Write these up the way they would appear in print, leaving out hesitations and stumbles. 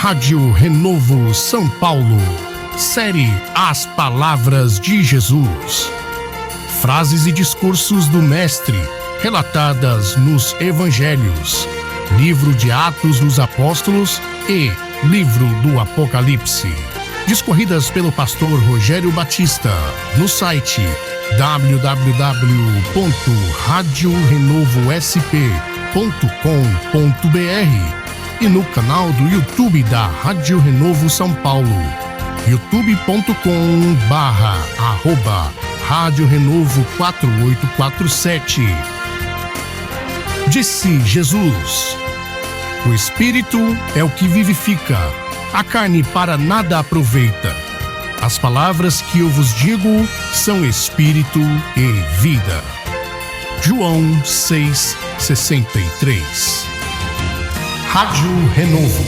Rádio Renovo São Paulo. Série As Palavras de Jesus. Frases e discursos do Mestre, relatadas nos Evangelhos, Livro de Atos dos Apóstolos e Livro do Apocalipse. Discorridas pelo pastor Rogério Batista no site www.radiorenovosp.com.br e no canal do YouTube da Rádio Renovo São Paulo, youtube.com/Rádio Renovo 4847. Disse Jesus: o Espírito é o que vivifica, a carne para nada aproveita. As palavras que eu vos digo são Espírito e vida. João 6,63. Rádio Renovo,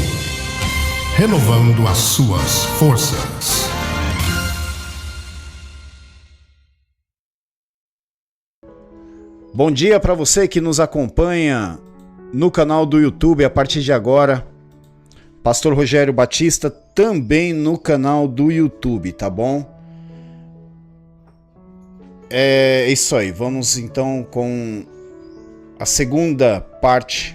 renovando as suas forças. Bom dia para você que nos acompanha no canal do YouTube a partir de agora. Pastor Rogério Batista também no canal do YouTube, tá bom? É isso aí, vamos então com a segunda parte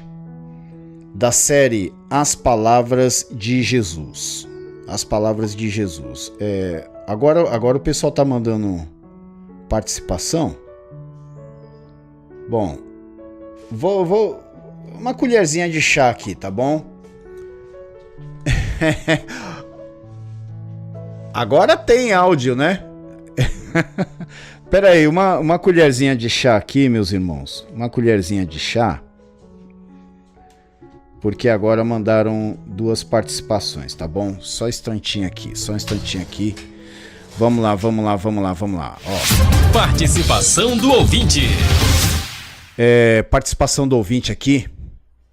da série As Palavras de Jesus. As Palavras de Jesus. Agora o pessoal tá mandando participação. Bom, vou uma colherzinha de chá aqui, tá bom? Agora tem áudio, né? Pera aí, uma colherzinha de chá aqui, meus irmãos. Uma colherzinha de chá. Porque agora mandaram duas participações, tá bom? Só um instantinho aqui. Vamos lá. Ó. Participação do ouvinte. Participação do ouvinte aqui.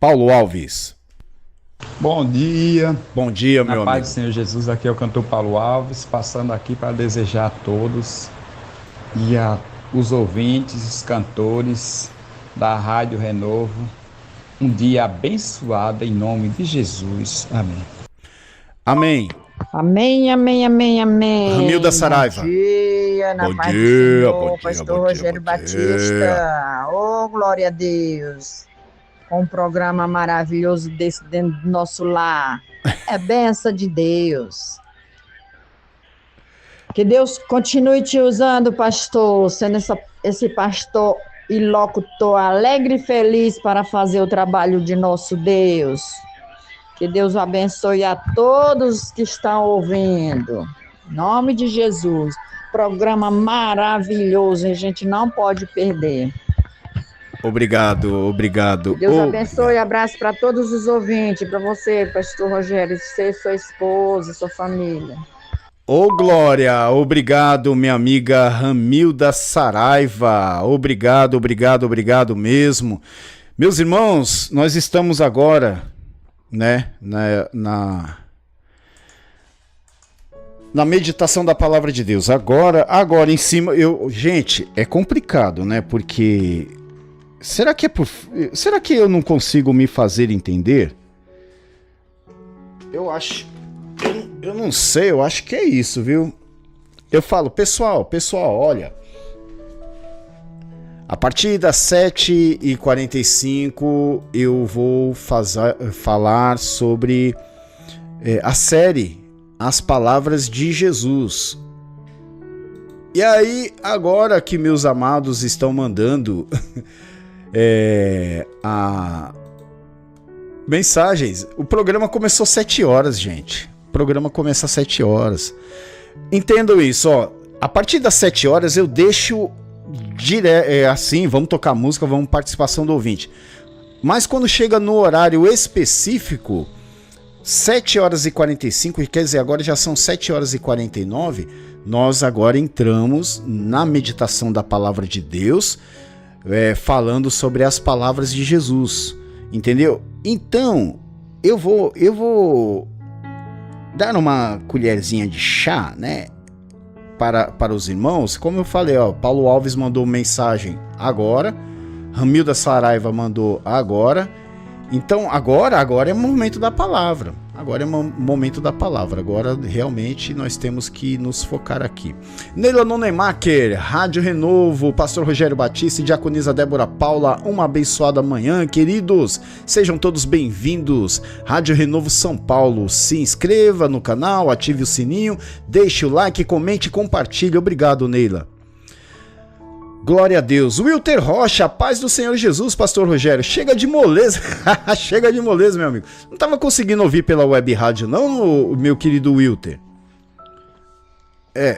Paulo Alves. Bom dia. Bom dia, meu amigo. Na paz do Senhor Jesus, aqui é o cantor Paulo Alves, passando aqui para desejar a todos e os ouvintes, os cantores da Rádio Renovo, um dia abençoado em nome de Jesus. Amém. Amém. Amém, amém, amém, amém. Ramilda Saraiva. Bom dia, na paz do Senhor, pastor Rogério Batista. Oh, glória a Deus. Com um programa maravilhoso desse dentro do nosso lar. É benção de Deus. Que Deus continue te usando, pastor, sendo esse pastor e locutor alegre e feliz para fazer o trabalho de nosso Deus. Que Deus o abençoe a todos que estão ouvindo. Em nome de Jesus. Programa maravilhoso, a gente não pode perder. Obrigado. Deus abençoe, abraço para todos os ouvintes, para você, pastor Rogério, você, sua esposa, sua família. Ô Glória, obrigado, minha amiga Ramilda Saraiva. Obrigado mesmo. Meus irmãos, nós estamos agora, né, na meditação da palavra de Deus. Agora em cima, gente, é complicado, né? Porque será que eu não consigo me fazer entender? Eu não sei, eu acho que é isso, viu? Eu falo, pessoal, olha, a partir das 7h45 eu vou falar sobre a série As Palavras de Jesus. E aí, agora que meus amados estão mandando mensagens, o programa começou às 7 horas, gente. O programa começa às 7 horas. Entendam isso, ó. A partir das 7 horas eu deixo assim, vamos tocar música, vamos participação do ouvinte. Mas quando chega no horário específico, 7h45, quer dizer, agora já são 7h49, nós agora entramos na meditação da palavra de Deus, falando sobre as palavras de Jesus, entendeu? Então, eu vou dar uma colherzinha de chá, né, para os irmãos. Como eu falei, ó, Paulo Alves mandou mensagem agora, Ramilda Saraiva mandou agora. Então agora é o momento da palavra. Agora é o momento da palavra. Agora realmente nós temos que nos focar aqui. Neila Nonemacher, Rádio Renovo, Pastor Rogério Batista e Diaconisa Débora Paula, uma abençoada manhã, queridos. Sejam todos bem-vindos. Rádio Renovo São Paulo. Se inscreva no canal, ative o sininho, deixe o like, comente e compartilhe. Obrigado, Neila. Glória a Deus. Wilter Rocha, paz do Senhor Jesus, Pastor Rogério. Chega de moleza. Chega de moleza, meu amigo. Não estava conseguindo ouvir pela web rádio, não, meu querido Wilter?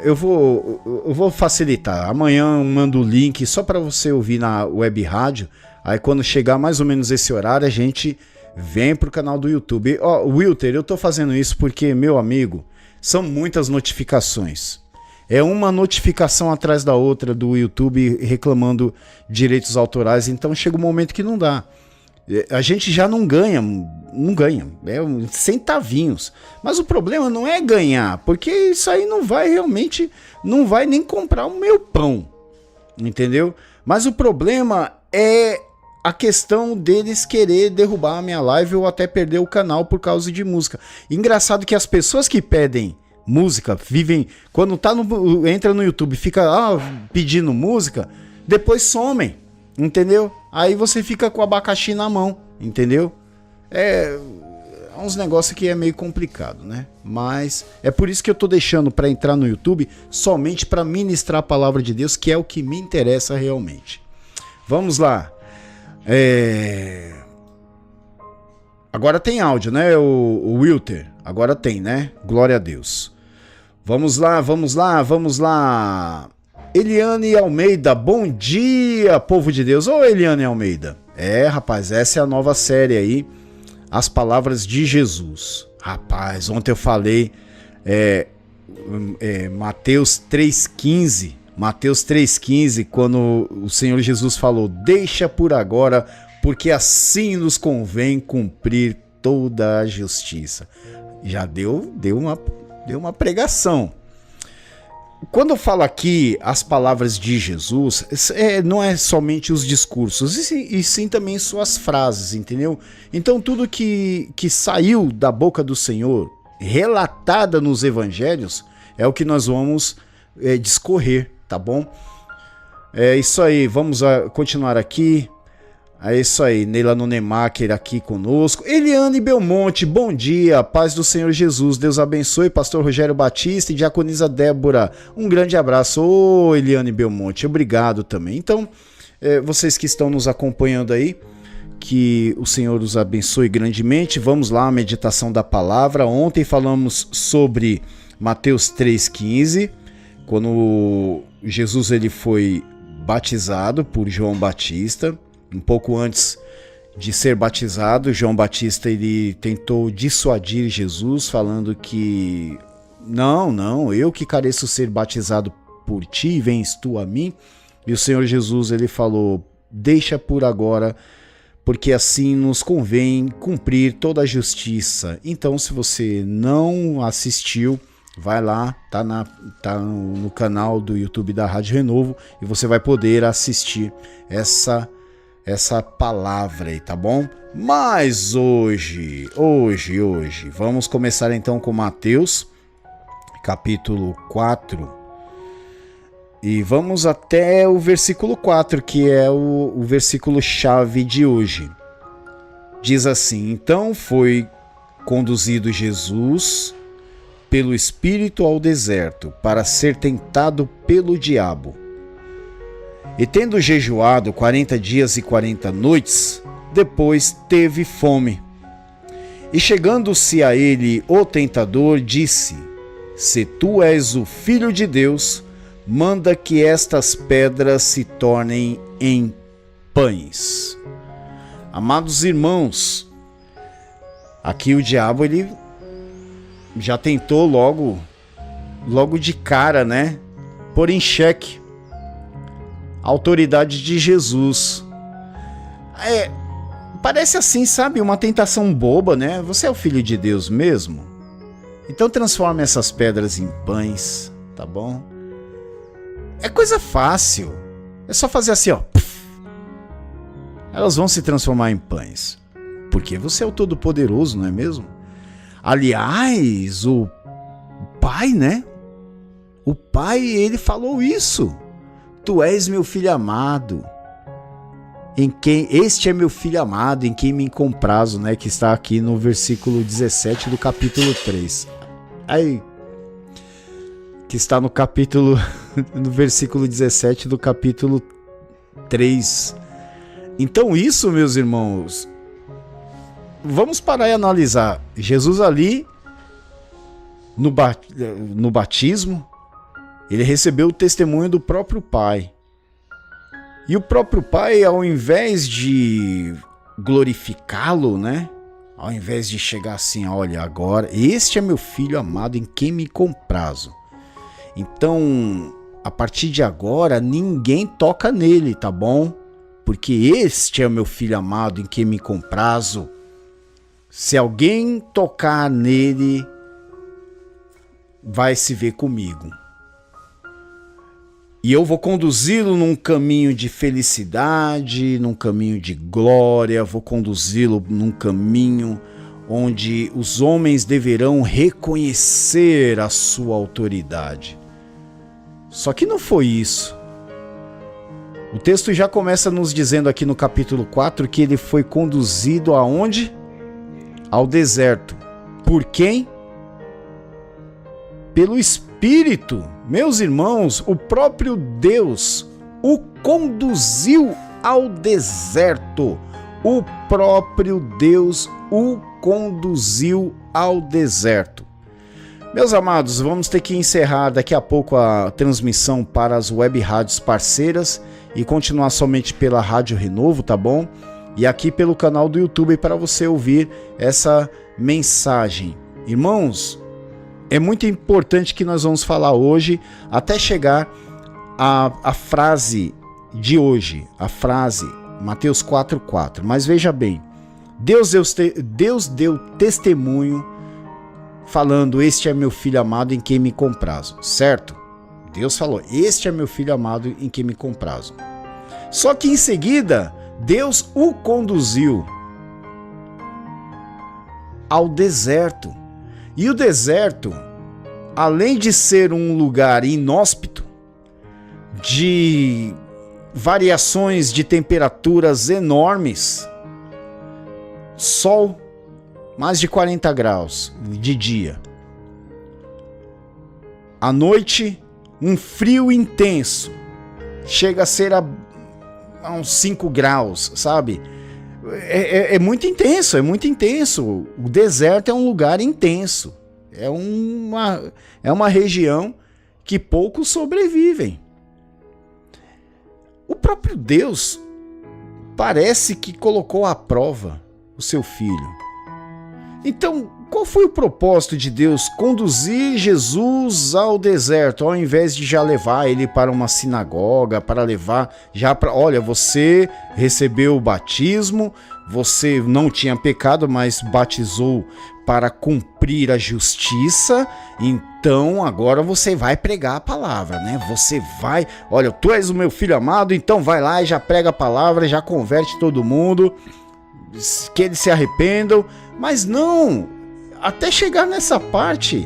Eu vou facilitar. Amanhã eu mando o link só para você ouvir na web rádio. Aí quando chegar mais ou menos esse horário, a gente vem pro canal do YouTube. Wilter, eu tô fazendo isso porque, meu amigo, são muitas notificações. É uma notificação atrás da outra do YouTube reclamando direitos autorais, então chega um momento que não dá. A gente já não ganha, centavinhos. Mas o problema não é ganhar, porque isso aí não vai nem comprar o meu pão, entendeu? Mas o problema é a questão deles querer derrubar a minha live ou até perder o canal por causa de música. Engraçado que as pessoas que pedem música, vivem, quando entra no YouTube, fica pedindo música, depois somem, entendeu? Aí você fica com o abacaxi na mão, entendeu? É uns negócios que é meio complicado, né? Mas é por isso que eu tô deixando para entrar no YouTube somente para ministrar a palavra de Deus, que é o que me interessa realmente. Vamos lá. Agora tem áudio, né, o Wilter? Agora tem, né? Glória a Deus. Vamos lá. Eliane Almeida, bom dia, povo de Deus. Ô, Eliane Almeida. Rapaz, essa é a nova série aí, As Palavras de Jesus. Rapaz, ontem eu falei Mateus 3,15. Mateus 3,15, quando o Senhor Jesus falou, deixa por agora, porque assim nos convém cumprir toda a justiça. Já deu uma pregação. Quando eu falo aqui as palavras de Jesus, não é somente os discursos, e sim também suas frases, entendeu? Então tudo que saiu da boca do Senhor, relatada nos evangelhos, é o que nós vamos discorrer, tá bom? É isso aí, vamos continuar aqui. É isso aí, Neila Nonemacher aqui conosco. Eliane Belmonte, bom dia, paz do Senhor Jesus, Deus abençoe, Pastor Rogério Batista e Diaconisa Débora, um grande abraço. Ô, Eliane Belmonte, obrigado também. Então, vocês que estão nos acompanhando aí, que o Senhor os abençoe grandemente. Vamos lá, a meditação da palavra. Ontem falamos sobre Mateus 3,15, quando Jesus ele foi batizado por João Batista. Um pouco antes de ser batizado, João Batista ele tentou dissuadir Jesus, falando que não, eu que careço ser batizado por ti, vens tu a mim. E o Senhor Jesus ele falou, deixa por agora, porque assim nos convém cumprir toda a justiça. Então, se você não assistiu, vai lá, tá no canal do YouTube da Rádio Renovo e você vai poder assistir essa palavra aí, tá bom? Mas hoje, vamos começar então com Mateus, capítulo 4, e vamos até o versículo 4, que é o versículo-chave de hoje. Diz assim, então foi conduzido Jesus pelo Espírito ao deserto, para ser tentado pelo diabo. E tendo jejuado 40 dias e 40 noites, depois teve fome. E chegando-se a ele o tentador, disse, se tu és o Filho de Deus, manda que estas pedras se tornem em pães. Amados irmãos, aqui o diabo ele já tentou logo de cara, né? Pôr em xeque a autoridade de Jesus. Parece assim, sabe? Uma tentação boba, né? Você é o Filho de Deus mesmo? Então transforme essas pedras em pães, tá bom? É coisa fácil. É só fazer assim, ó. Elas vão se transformar em pães. Porque você é o Todo-Poderoso, não é mesmo? Aliás, o pai, né? O pai, ele falou isso. Tu és meu filho amado. Este é meu filho amado, em quem me comprazo, né? Que está aqui no versículo 17 do capítulo 3. Aí, que está no versículo 17 do capítulo 3. Então isso, meus irmãos, vamos parar e analisar. Jesus ali, no batismo, ele recebeu o testemunho do próprio Pai. E o próprio Pai, ao invés de glorificá-lo, né? Ao invés de chegar assim, olha, agora, este é meu filho amado em quem me comprazo. Então, a partir de agora, ninguém toca nele, tá bom? Porque este é o meu filho amado em quem me comprazo. Se alguém tocar nele, vai se ver comigo. E eu vou conduzi-lo num caminho de felicidade, num caminho de glória, vou conduzi-lo num caminho onde os homens deverão reconhecer a sua autoridade. Só que não foi isso. O texto já começa nos dizendo aqui no capítulo 4 que ele foi conduzido aonde? Ao deserto. Por quem? Pelo Espírito. Meus irmãos, o próprio Deus o conduziu ao deserto. O próprio Deus o conduziu ao deserto. Meus amados, vamos ter que encerrar daqui a pouco a transmissão para as web rádios parceiras e continuar somente pela Rádio Renovo, tá bom? E aqui pelo canal do YouTube para você ouvir essa mensagem. Irmãos, é muito importante que nós vamos falar hoje até chegar à frase de hoje, a frase Mateus 4,4. Mas veja bem, Deus deu testemunho falando, este é meu filho amado em quem me comprazo, certo? Deus falou, este é meu filho amado em quem me comprazo. Só que em seguida, Deus o conduziu ao deserto. E o deserto, além de ser um lugar inóspito, de variações de temperaturas enormes, sol, mais de 40 graus de dia. À noite, um frio intenso, chega a ser a uns 5 graus, sabe? É muito intenso, é muito intenso. O deserto é um lugar intenso. É uma região que poucos sobrevivem. O próprio Deus parece que colocou à prova o seu filho. Então, qual foi o propósito de Deus conduzir Jesus ao deserto, ao invés de já levar ele para uma sinagoga, para levar já para, olha, você recebeu o batismo, você não tinha pecado, mas batizou para cumprir a justiça, então agora você vai pregar a palavra, né? Você vai, olha, tu és o meu filho amado, então vai lá e já prega a palavra, já converte todo mundo, que eles se arrependam. Mas não, até chegar nessa parte,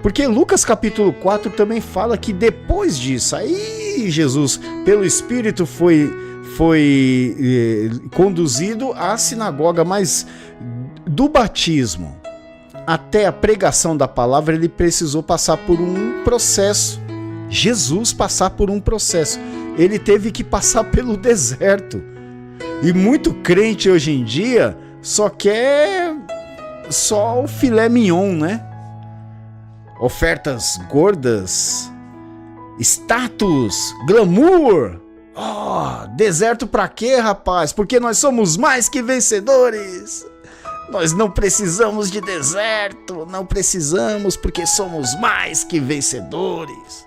porque Lucas capítulo 4 também fala que depois disso, aí Jesus, pelo Espírito, foi conduzido à sinagoga, mas do batismo até a pregação da palavra, ele precisou passar por um processo. Jesus passar por um processo. Ele teve que passar pelo deserto. E muito crente hoje em dia só quer só o filé mignon, né? Ofertas gordas, status, glamour. Oh, deserto pra quê, rapaz? Porque nós somos mais que vencedores. Nós não precisamos de deserto, não precisamos porque somos mais que vencedores.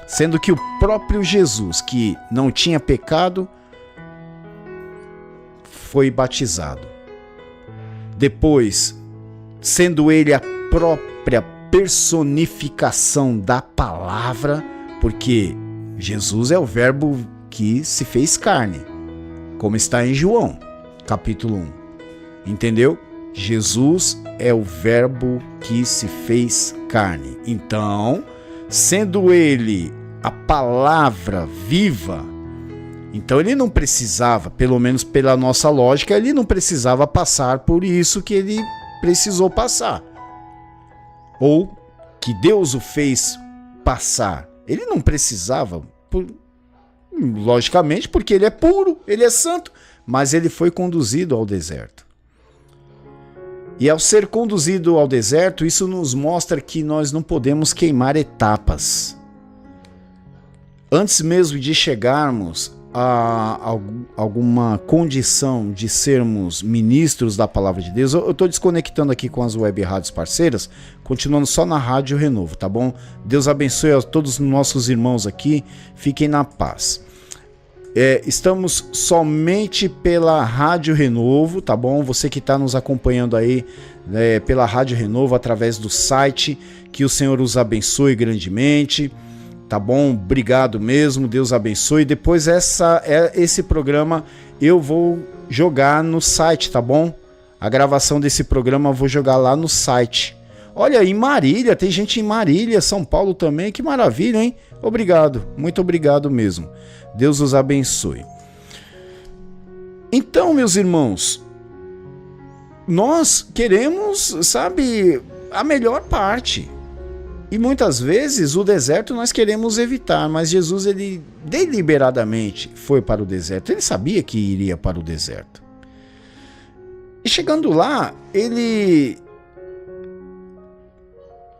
Sendo que o próprio Jesus, que não tinha pecado, foi batizado. Depois, sendo ele a própria personificação da palavra, porque Jesus é o verbo que se fez carne, como está em João, capítulo 1. Entendeu? Jesus é o Verbo que se fez carne. Então, sendo ele a palavra viva, então ele não precisava, pelo menos pela nossa lógica, ele não precisava passar por isso que ele precisou passar. Ou que Deus o fez passar. Ele não precisava, logicamente, porque ele é puro, ele é santo, mas ele foi conduzido ao deserto. E ao ser conduzido ao deserto, isso nos mostra que nós não podemos queimar etapas. Antes mesmo de chegarmos a alguma condição de sermos ministros da Palavra de Deus, eu estou desconectando aqui com as web rádios parceiras, continuando só na Rádio Renovo, tá bom? Deus abençoe a todos os nossos irmãos aqui, fiquem na paz. Estamos somente pela Rádio Renovo, tá bom? Você que está nos acompanhando aí pela Rádio Renovo, através do site, que o Senhor os abençoe grandemente. Tá bom? Obrigado mesmo, Deus abençoe. Depois esse programa eu vou jogar no site, tá bom? A gravação desse programa eu vou jogar lá no site. Olha, em Marília, tem gente em Marília, São Paulo também, que maravilha, hein? Obrigado, muito obrigado mesmo. Deus os abençoe. Então, meus irmãos, nós queremos, sabe, a melhor parte. E muitas vezes o deserto nós queremos evitar, mas Jesus, ele deliberadamente foi para o deserto. Ele sabia que iria para o deserto. E chegando lá, ele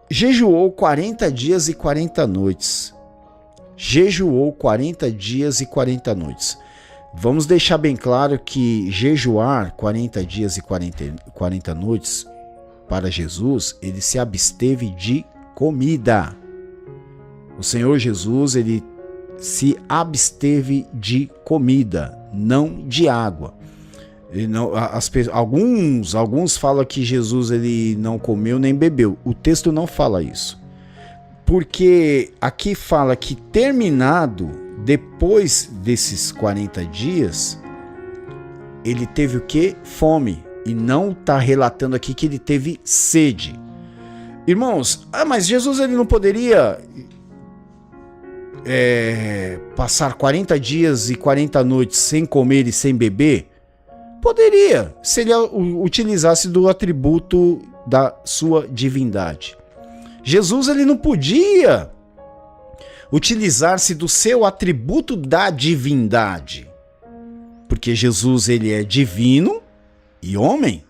jejuou 40 dias e 40 noites. Jejuou 40 dias e 40 noites. Vamos deixar bem claro que jejuar 40 dias e 40 noites para Jesus, ele se absteve de comida. O Senhor Jesus, ele se absteve de comida, não de água. Ele não, alguns falam que Jesus ele não comeu nem bebeu. O texto não fala isso. Porque aqui fala que terminado, depois desses 40 dias, ele teve o quê? Fome. E não está relatando aqui que ele teve sede. Irmãos, mas Jesus ele não poderia passar 40 dias e 40 noites sem comer e sem beber? Poderia, se ele utilizasse do atributo da sua divindade. Jesus ele não podia utilizar-se do seu atributo da divindade, porque Jesus ele é divino e homem,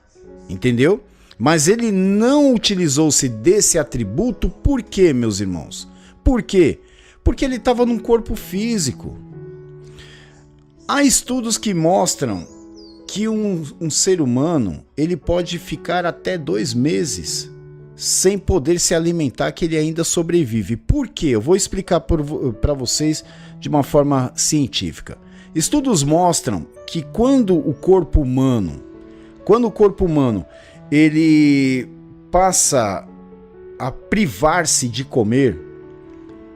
entendeu? Mas ele não utilizou-se desse atributo, por quê, meus irmãos? Por quê? Porque ele estava num corpo físico. Há estudos que mostram que um ser humano ele pode ficar até 2 meses sem poder se alimentar, que ele ainda sobrevive. Por quê? Eu vou explicar para vocês de uma forma científica. Estudos mostram que quando o corpo humano ele passa a privar-se de comer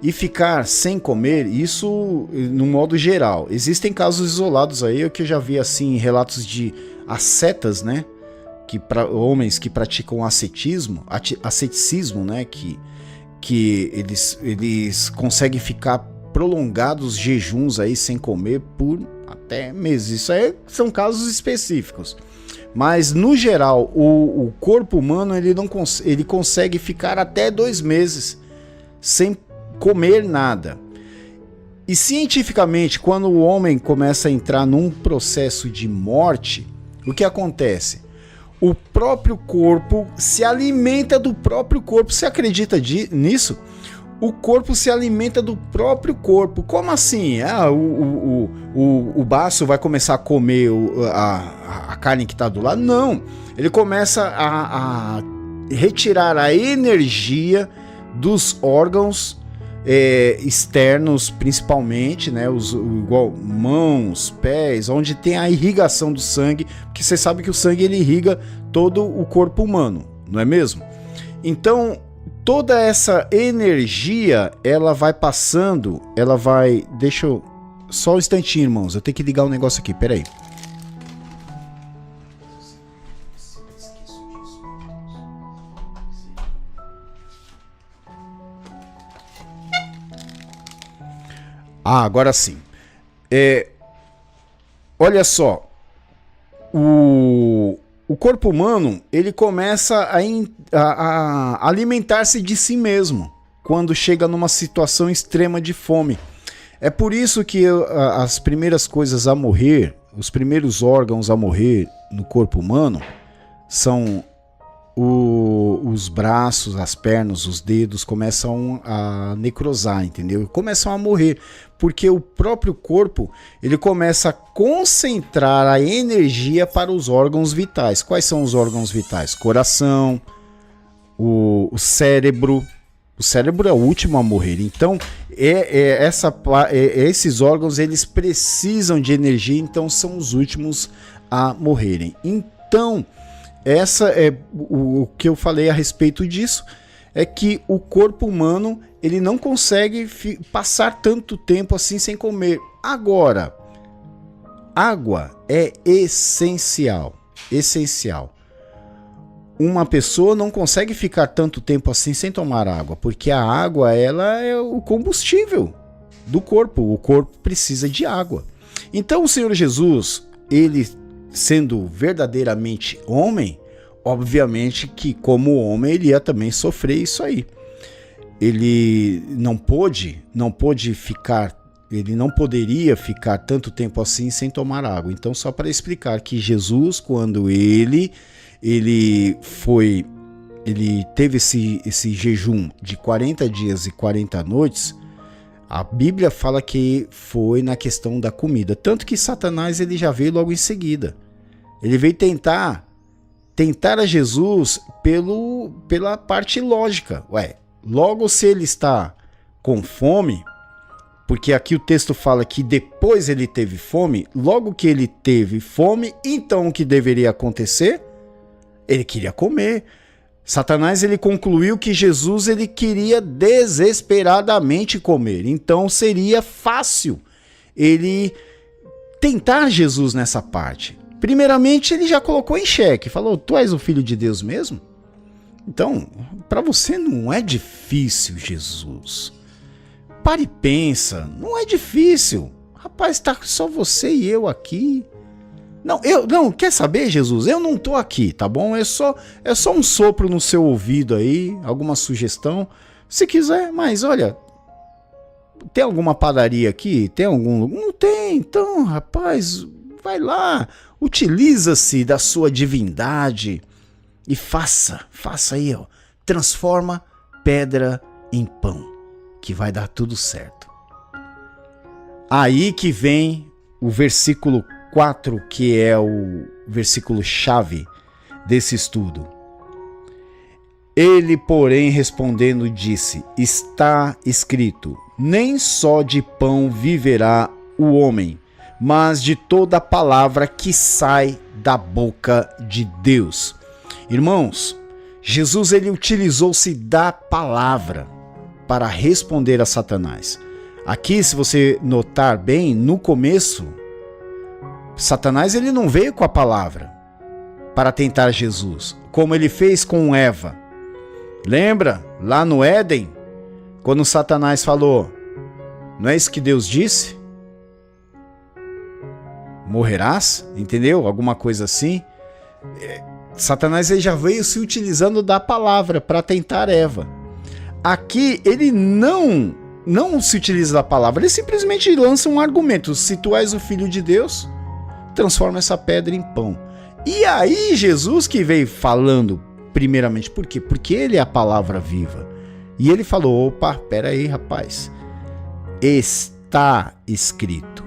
e ficar sem comer, isso no modo geral. Existem casos isolados aí, que eu já vi assim, relatos de ascetas, né? Homens que praticam ascetismo, né? Que eles conseguem ficar prolongados jejuns aí sem comer por até meses. Isso aí são casos específicos. Mas, no geral, o corpo humano ele consegue ficar até 2 meses sem comer nada. E, cientificamente, quando o homem começa a entrar num processo de morte, o que acontece? O próprio corpo se alimenta do próprio corpo. Você acredita nisso? O corpo se alimenta do próprio corpo. Como assim? O baço vai começar a comer a carne que está do lado? Não. Ele começa a retirar a energia dos órgãos externos, principalmente, né? Igual mãos, pés, onde tem a irrigação do sangue. Porque você sabe que o sangue ele irriga todo o corpo humano, não é mesmo? Então, toda essa energia, ela vai passando, deixa eu... Só um instantinho, irmãos, eu tenho que ligar um negócio aqui, peraí. Agora sim. Olha só. O corpo humano, ele começa a alimentar-se de si mesmo quando chega numa situação extrema de fome. É por isso que as primeiras coisas a morrer, os primeiros órgãos a morrer no corpo humano são os braços, as pernas, os dedos começam a necrosar, entendeu? Começam a morrer, porque o próprio corpo ele começa a concentrar a energia para os órgãos vitais. Quais são os órgãos vitais? Coração, o cérebro. O cérebro é o último a morrer. Então, esses órgãos eles precisam de energia, então são os últimos a morrerem. Então, essa é o que eu falei a respeito disso, é que o corpo humano ele não consegue passar tanto tempo assim sem comer. Agora, água é essencial. Uma pessoa não consegue ficar tanto tempo assim sem tomar água, porque a água ela é o combustível do corpo. O corpo precisa de água. Então o Senhor Jesus, ele sendo verdadeiramente homem, obviamente que como homem ele ia também sofrer isso aí. Ele não poderia ficar tanto tempo assim sem tomar água. Então só para explicar que Jesus, quando ele teve esse jejum de 40 dias e 40 noites, a Bíblia fala que foi na questão da comida. Tanto que Satanás ele já veio logo em seguida. Ele veio tentar a Jesus pela parte lógica. Logo se ele está com fome, porque aqui o texto fala que depois ele teve fome, logo que ele teve fome, então o que deveria acontecer? Ele queria comer. Satanás ele concluiu que Jesus ele queria desesperadamente comer. Então seria fácil ele tentar Jesus nessa parte. Primeiramente ele já colocou em xeque. Falou, tu és o filho de Deus mesmo? Então, para você não é difícil, Jesus. Pare e pensa. Não é difícil. Rapaz, tá só você e eu aqui. Não, quer saber, Jesus? Eu não tô aqui, tá bom? É só um sopro no seu ouvido aí, alguma sugestão, se quiser, mas olha, tem alguma padaria aqui? Tem algum? Não tem, então, rapaz, vai lá, utiliza-se da sua divindade e faça aí, ó, transforma pedra em pão, que vai dar tudo certo. Aí que vem o versículo 4, que é o versículo chave desse estudo. Ele, porém, respondendo, disse: está escrito, nem só de pão viverá o homem, mas de toda palavra que sai da boca de Deus. Irmãos, Jesus ele utilizou-se da palavra para responder a Satanás. Aqui, se você notar bem, no começo, Satanás ele não veio com a palavra para tentar Jesus, como ele fez com Eva. Lembra lá no Éden, quando Satanás falou, não é isso que Deus disse? Morrerás? Entendeu? Alguma coisa assim. Satanás ele já veio se utilizando da palavra para tentar Eva. Aqui ele não se utiliza da palavra, ele simplesmente lança um argumento. Se tu és o filho de Deus, transforma essa pedra em pão. E aí Jesus que veio falando primeiramente, por quê? Porque ele é a palavra viva. E ele falou, opa, peraí rapaz, está escrito,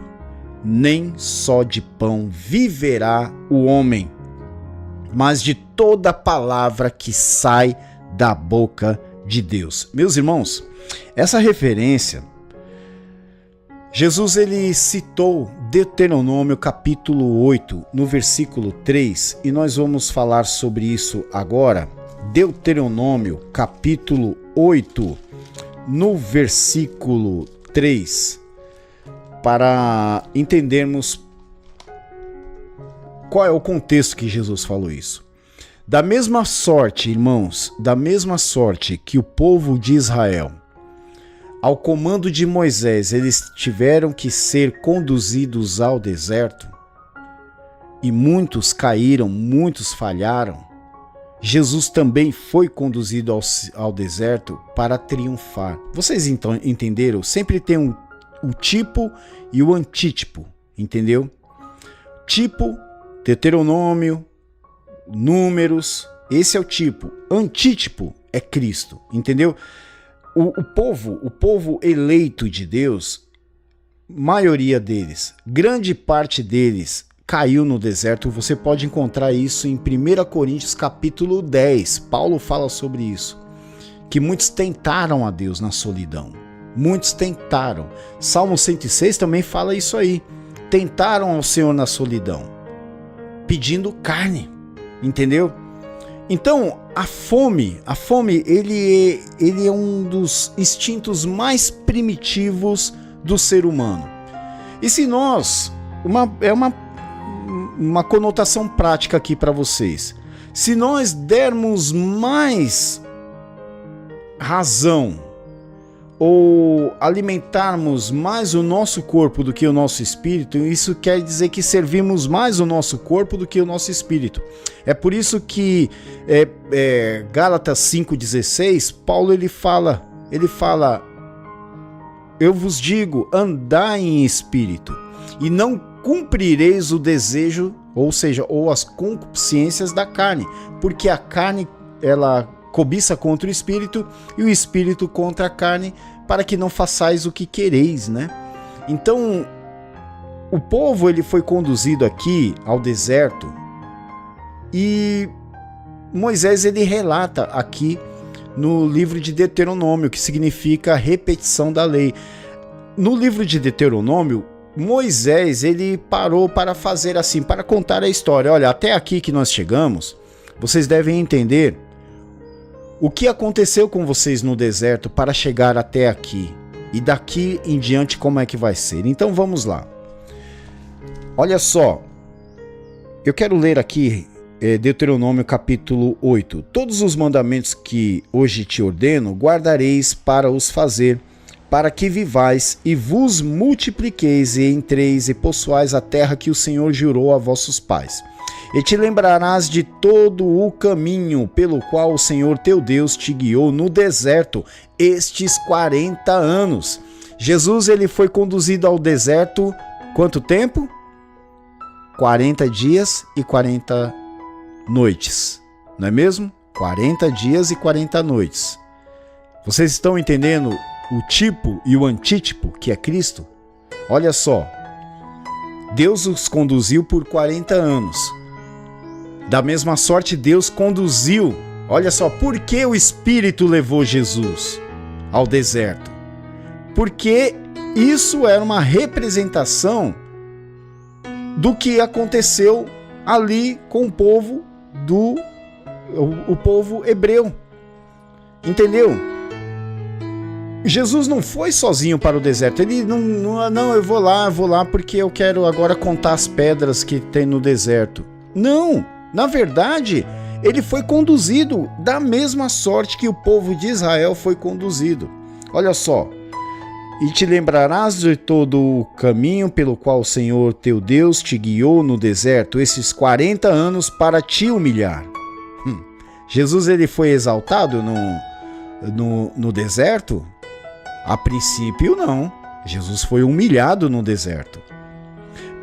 nem só de pão viverá o homem, mas de toda palavra que sai da boca de Deus. Meus irmãos, essa referência, Jesus ele citou Deuteronômio capítulo 8, no versículo 3, e nós vamos falar sobre isso agora. Deuteronômio capítulo 8, no versículo 3, para entendermos qual é o contexto que Jesus falou isso. Da mesma sorte, irmãos, da mesma sorte que o povo de Israel ao comando de Moisés, eles tiveram que ser conduzidos ao deserto, e muitos caíram, muitos falharam, Jesus também foi conduzido ao deserto para triunfar. Vocês então entenderam? Sempre tem o tipo e o antítipo, entendeu? Tipo, Deuteronômio, Números, esse é o tipo. Antítipo é Cristo, entendeu? O povo eleito de Deus, maioria deles, grande parte deles caiu no deserto. Você pode encontrar isso em 1 Coríntios capítulo 10. Paulo fala sobre isso, que muitos tentaram a Deus na solidão. Muitos tentaram. Salmo 106 também fala isso aí. Tentaram ao Senhor na solidão, pedindo carne, entendeu? Então, a fome, ele é um dos instintos mais primitivos do ser humano. E se nós, uma conotação prática aqui para vocês, se nós dermos mais razão ou alimentarmos mais o nosso corpo do que o nosso espírito, isso quer dizer que servimos mais o nosso corpo do que o nosso espírito. É por isso que Gálatas 5,16, Paulo ele fala, eu vos digo, andai em espírito, e não cumprireis o desejo, ou as concupiscências da carne, porque a carne, ela cobiça contra o espírito, e o espírito contra a carne, para que não façais o que quereis, né? Então, o povo ele foi conduzido aqui ao deserto, e Moisés ele relata aqui no livro de Deuteronômio, que significa repetição da lei. No livro de Deuteronômio, Moisés ele parou para fazer assim, para contar a história. Olha, até aqui que nós chegamos, vocês devem entender o que aconteceu com vocês no deserto para chegar até aqui, e daqui em diante como é que vai ser. Então vamos lá. Olha só, eu quero ler aqui Deuteronômio capítulo 8. Todos os mandamentos que hoje te ordeno, guardareis para os fazer, para que vivais e vos multipliqueis e entreis e possuais a terra que o Senhor jurou a vossos pais. E te lembrarás de todo o caminho pelo qual o Senhor teu Deus te guiou no deserto estes 40 anos. Jesus ele foi conduzido ao deserto quanto tempo? 40 dias e 40 noites, não é mesmo? 40 dias e 40 noites. Vocês estão entendendo o tipo e o antítipo que é Cristo? Olha só, Deus os conduziu por 40 anos. Da mesma sorte, Deus conduziu. Olha só, por que o Espírito levou Jesus ao deserto? Porque isso era uma representação do que aconteceu ali com o povo o povo hebreu. Entendeu? Jesus não foi sozinho para o deserto. Ele não, eu vou lá porque eu quero agora contar as pedras que tem no deserto. Não, na verdade, ele foi conduzido da mesma sorte que o povo de Israel foi conduzido. Olha só. E te lembrarás de todo o caminho pelo qual o Senhor teu Deus te guiou no deserto esses 40 anos para te humilhar. Jesus ele foi exaltado no deserto? A princípio não. Jesus foi humilhado no deserto.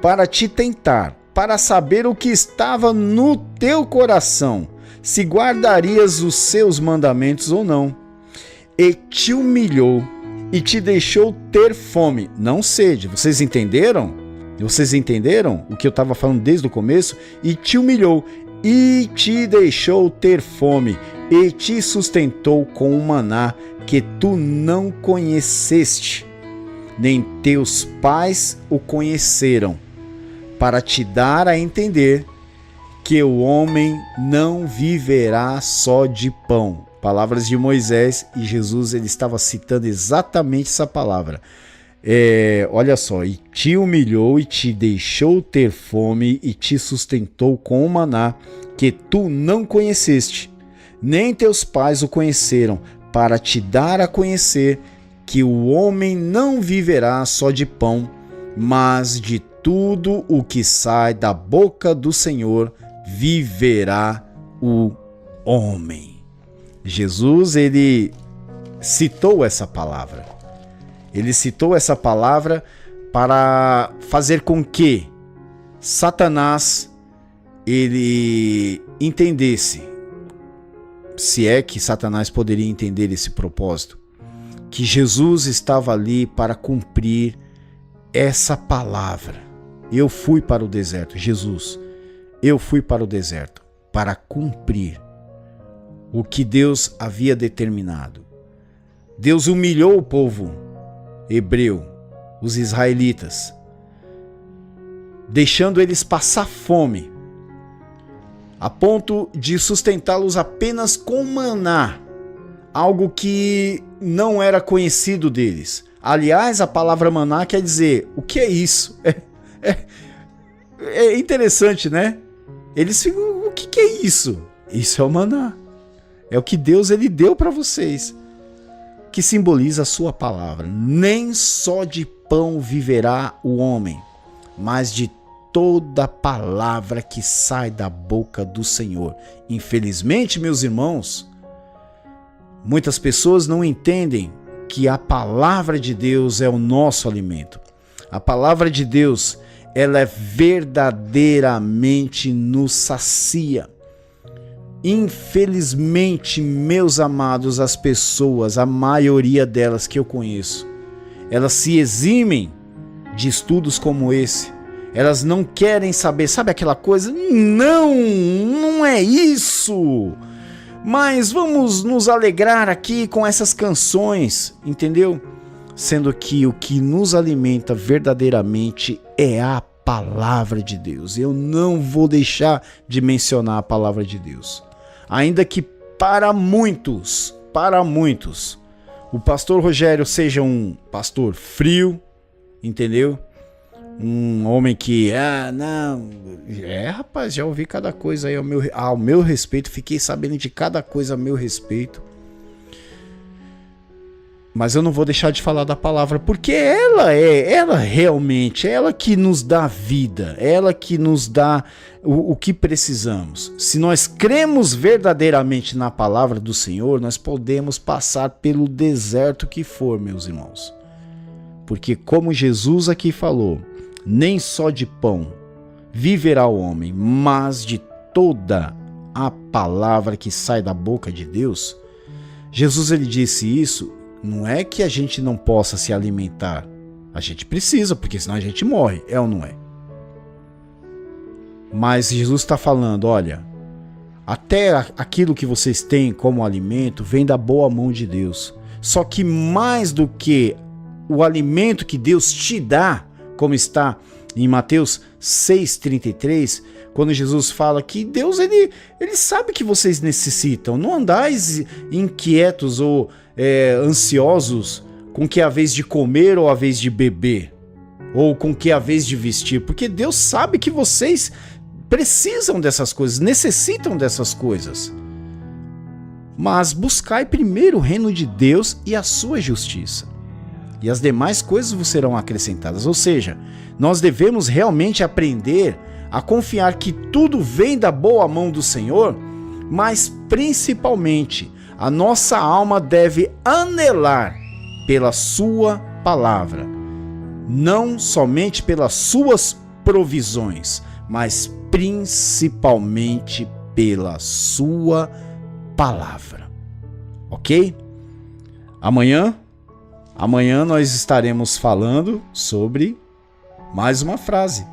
Para te tentar, para saber o que estava no teu coração, se guardarias os seus mandamentos ou não. E te humilhou e te deixou ter fome, não sede. Vocês entenderam? Vocês entenderam o que eu estava falando desde o começo? E te humilhou e te deixou ter fome e te sustentou com o maná que tu não conheceste, nem teus pais o conheceram, para te dar a entender que o homem não viverá só de pão. Palavras de Moisés, e Jesus ele estava citando exatamente essa palavra. Olha só, e te humilhou e te deixou ter fome e te sustentou com o maná que tu não conheceste, nem teus pais o conheceram, para te dar a conhecer que o homem não viverá só de pão, mas de tudo o que sai da boca do Senhor viverá o homem. Jesus, ele citou essa palavra. Ele citou essa palavra para fazer com que Satanás ele entendesse, se é que Satanás poderia entender esse propósito, que Jesus estava ali para cumprir essa palavra. Eu fui para o deserto, Jesus, eu fui para o deserto para cumprir o que Deus havia determinado. Deus humilhou o povo hebreu, os israelitas, deixando eles passar fome, a ponto de sustentá-los apenas com maná, algo que não era conhecido deles. Aliás, a palavra maná quer dizer, o que é isso? É interessante, né? Eles ficam, o que é isso? Isso é o maná. É o que Deus ele deu para vocês, que simboliza a sua palavra. Nem só de pão viverá o homem, mas de toda palavra que sai da boca do Senhor. Infelizmente, meus irmãos, muitas pessoas não entendem que a palavra de Deus é o nosso alimento. A palavra de Deus, ela é verdadeiramente nos sacia. Infelizmente, meus amados, as pessoas, a maioria delas que eu conheço, elas se eximem de estudos como esse. Elas não querem saber, sabe aquela coisa? Não é isso. Mas vamos nos alegrar aqui com essas canções, entendeu? Sendo que o que nos alimenta verdadeiramente é a palavra de Deus. Eu não vou deixar de mencionar a palavra de Deus. Ainda que para muitos, o pastor Rogério seja um pastor frio, entendeu? Um homem que, rapaz, já ouvi cada coisa aí ao meu respeito, fiquei sabendo de cada coisa a meu respeito. Mas eu não vou deixar de falar da palavra, porque ela realmente, ela que nos dá vida, ela que nos dá o que precisamos. Se nós cremos verdadeiramente na palavra do Senhor, nós podemos passar pelo deserto que for, meus irmãos. Porque como Jesus aqui falou, nem só de pão viverá o homem, mas de toda a palavra que sai da boca de Deus. Jesus ele disse isso. Não é que a gente não possa se alimentar. A gente precisa, porque senão a gente morre. É ou não é? Mas Jesus está falando, olha, até aquilo que vocês têm como alimento vem da boa mão de Deus. Só que mais do que o alimento que Deus te dá, como está em Mateus 6,33, quando Jesus fala que Deus ele sabe que vocês necessitam. Não andais inquietos ou ansiosos com que é a vez de comer ou a vez de beber, ou com que é a vez de vestir, porque Deus sabe que vocês precisam dessas coisas, necessitam dessas coisas. Mas buscai primeiro o reino de Deus e a sua justiça, e as demais coisas vos serão acrescentadas. Ou seja, nós devemos realmente aprender a confiar que tudo vem da boa mão do Senhor, mas principalmente a nossa alma deve anelar pela sua palavra, não somente pelas suas provisões, mas principalmente pela sua palavra. Ok? Amanhã nós estaremos falando sobre mais uma frase.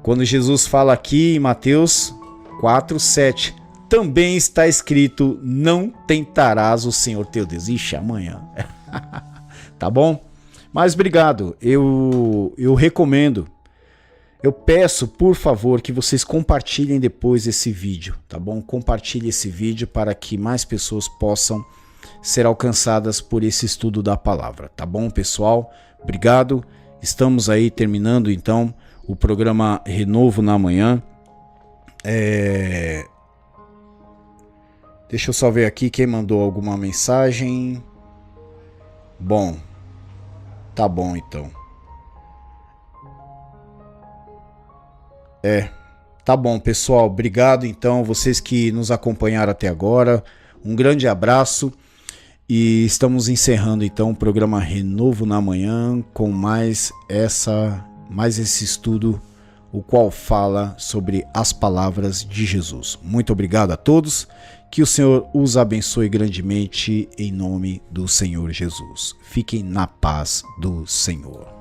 Quando Jesus fala aqui em Mateus 4:7, também está escrito, não tentarás o Senhor teu Deus. Ixi, amanhã. Tá bom? Mas obrigado. Eu recomendo. Eu peço, por favor, que vocês compartilhem depois esse vídeo, tá bom? Compartilhe esse vídeo para que mais pessoas possam ser alcançadas por esse estudo da palavra, tá bom, pessoal? Obrigado. Estamos aí terminando, então, o programa Renovo na Manhã. Deixa eu só ver aqui quem mandou alguma mensagem. Bom, tá bom então. Tá bom, pessoal. Obrigado então, vocês que nos acompanharam até agora. Um grande abraço. E estamos encerrando então o programa Renovo na Manhã com mais esse estudo, o qual fala sobre as palavras de Jesus. Muito obrigado a todos. Que o Senhor os abençoe grandemente em nome do Senhor Jesus. Fiquem na paz do Senhor.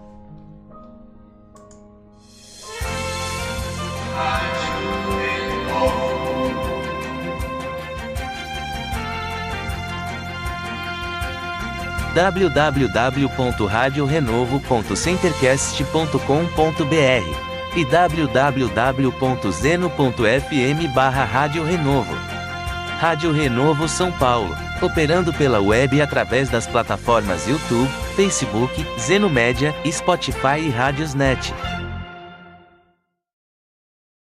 www.radiorenovo.centercast.com.br e www.zeno.fm/Rádio Renovo. Rádio Renovo São Paulo, operando pela web através das plataformas YouTube, Facebook, Zeno Média, Spotify e Rádiosnet.